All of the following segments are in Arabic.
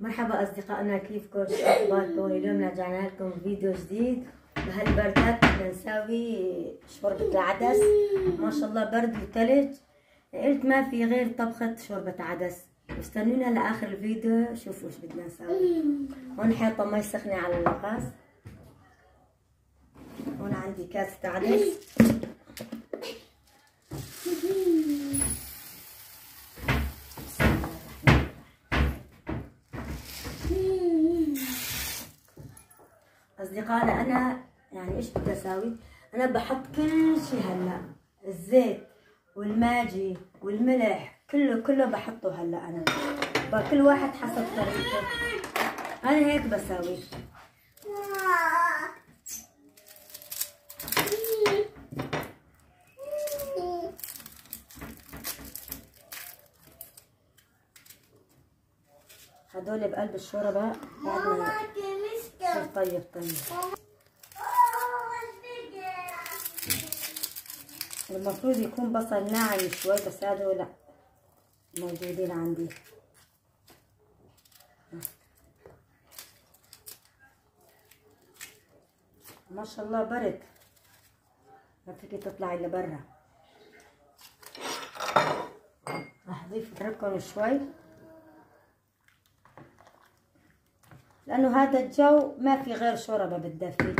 مرحبا أصدقائنا، كيفكم؟ شو أخباركم؟ اليوم رجعنا لكم فيديو جديد. بهالبردات بدنا نساوي شوربة العدس. ما شاء الله برد وثلج، قلت ما في غير طبخة شوربة عدس. استنونا لآخر الفيديو شوفوا ايش بدنا نساوي. هون حاطة مي سخنة على الغاز. هون عندي كاسة عدس. أصدقائنا أنا يعني إيش بدي أساوي؟ أنا بحط كل شيء هلا، الزيت والماجي والملح كله بحطه هلا. أنا كل واحد حسب طريقته، أنا هيك بساوي. هدول بقلب الشوربة بعد ما يصير طيب. المفروض يكون بصل ناعم شوي، بس هذول لا موجودين عندي. ما شاء الله برد، ما فيكي تطلعي لبرا. راح اضيف اتركهم شوي لانه هذا الجو ما في غير شوربه بتدفي.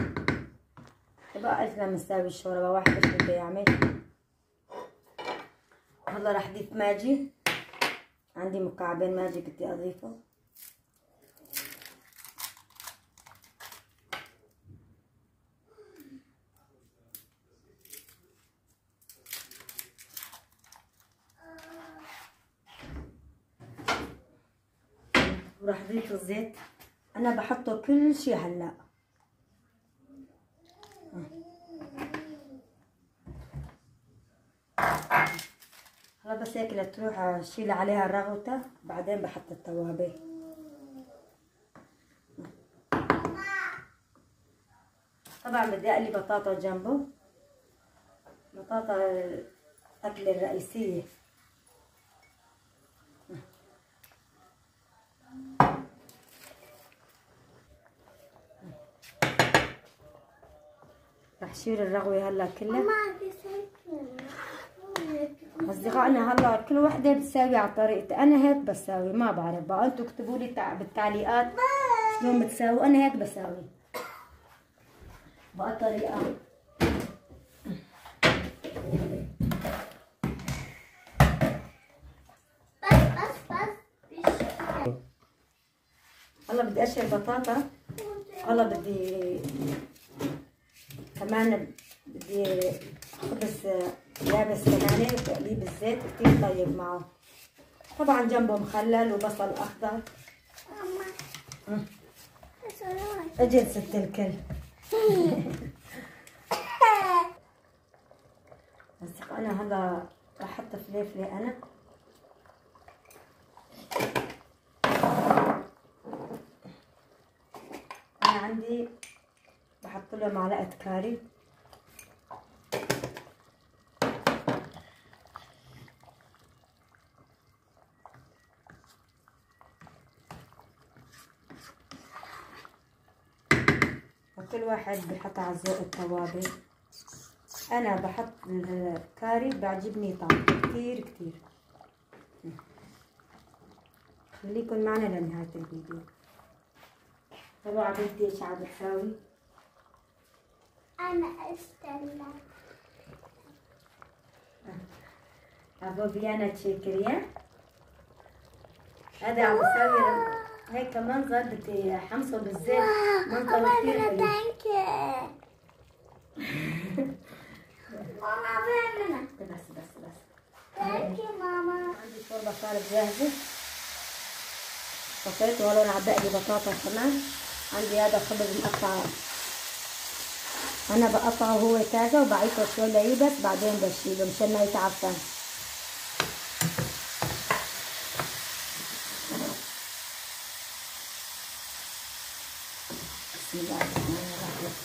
بقى قلت لما نساوي الشوربه واحد ايش بده يعمل. هلا راح اضيف ماجي، عندي مكعبين ماجي بدي اضيفه. وراح اضيف الزيت. انا بحطه كل شيء هلا. هلا بس هيك لتروح اشيل عليها الرغوته، بعدين بحط التوابل. طبعا بدي اقلي بطاطا جنبه، بطاطا الاكله الرئيسيه. رح شيل الرغوه هلا كلها. اصدقائنا هلا كل وحده بتساوي على طريقتها، انا هيك بساوي، ما بعرف بقى انتم اكتبوا لي بالتعليقات شلون بتساوي. انا هيك بساوي بقى طريقه. هلا بدي اشيل بطاطا. هلا بدي كمان خبز يابس كمان وتقليه بالزيت كتير طيب معه. طبعا جنبه مخلل وبصل اخضر. اجل ست الكل. بس انا هلا رح احط فليفله. انا عندي بحط له معلقه كاري. وكل واحد بحط على ذوق التوابل. انا بحط الكاري بعجبني طعم كتير. خليكن معنا لنهايه الفيديو. طبعا بنتي ايش عم بتساوي؟ أنا استنى. أبو بيانا تشيكريا. هذا عم بساوي هيك منظر، بدي حمصه بالزيت. منظر كثير حلو. ماما فهمنا. بس ثانك يو ماما. عندي شوربة صارت جاهزة، طفيت. وهلا عم بقلي بطاطا كمان. عندي هذا خبز مقطع، أنا بقطعه هو تازة وبعيطه شوي ليبس، بعدين بشيله مشان ما يتعفن. بسم الله الرحمن الرحيم.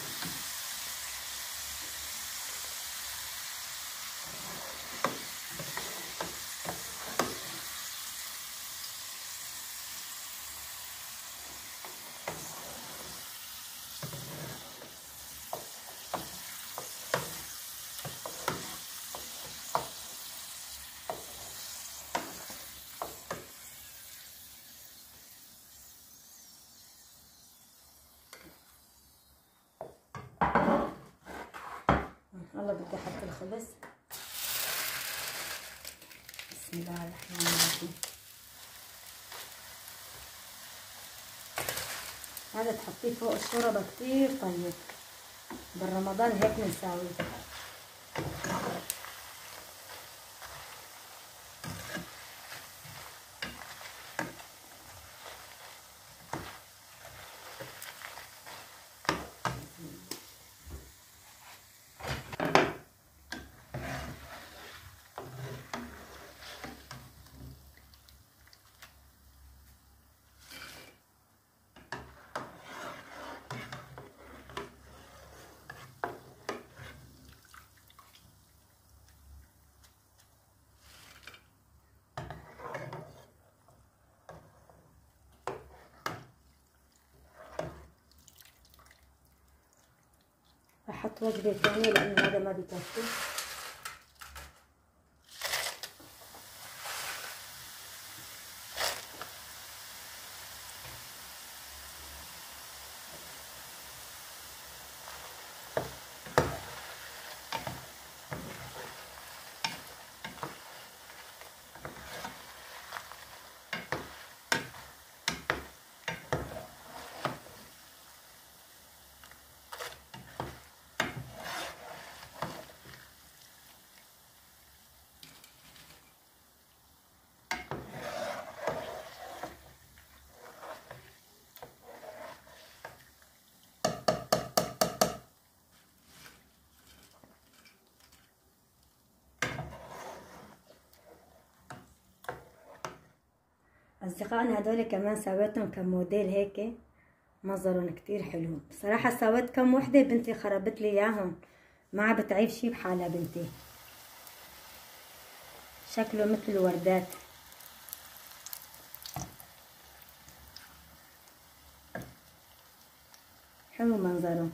الله بدي احط الخبز. بسم الله الرحمن الرحيم. هذا تحطيه فوق الشوربة كتير طيب، بالرمضان هيك بنساوي. احط وجبة ثانية لانه هذا ما بكفي. اصدقائنا هدول كمان سويتهم كم موديل هيك، منظرهم كتير حلو بصراحة. سويت كم وحدة، بنتي خربت لي اياهم، ما بتعيب شي بحالها بنتي. شكله مثل الوردات. حلو منظره.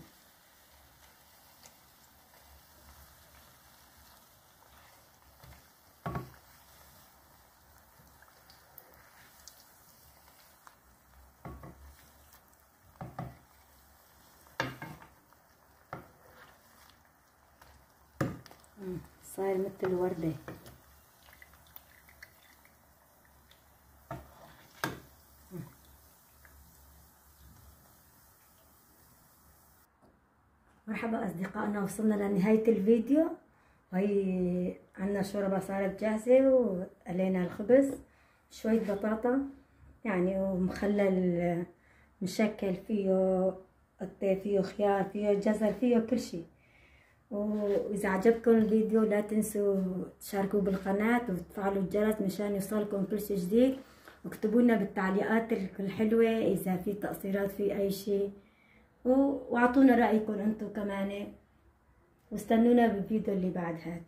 صاير مثل الوردة. مرحبا أصدقائنا، وصلنا لنهاية الفيديو، وهي عنا شوربة صارت جاهزة، وقلينا الخبز، شوية بطاطا يعني، ومخلل مشكل فيه قطة، فيه خيار، فيه جزر، فيه كل شي. وإذا عجبكم الفيديو لا تنسوا تشاركوا بالقناة وتفعلوا الجرس مشان يوصلكم كل شي جديد، واكتبوا لنا بالتعليقات الحلوة إذا في تقصيرات في أي شي، واعطونا رأيكم انتو كمان، واستنونا بالفيديو اللي بعد هاد.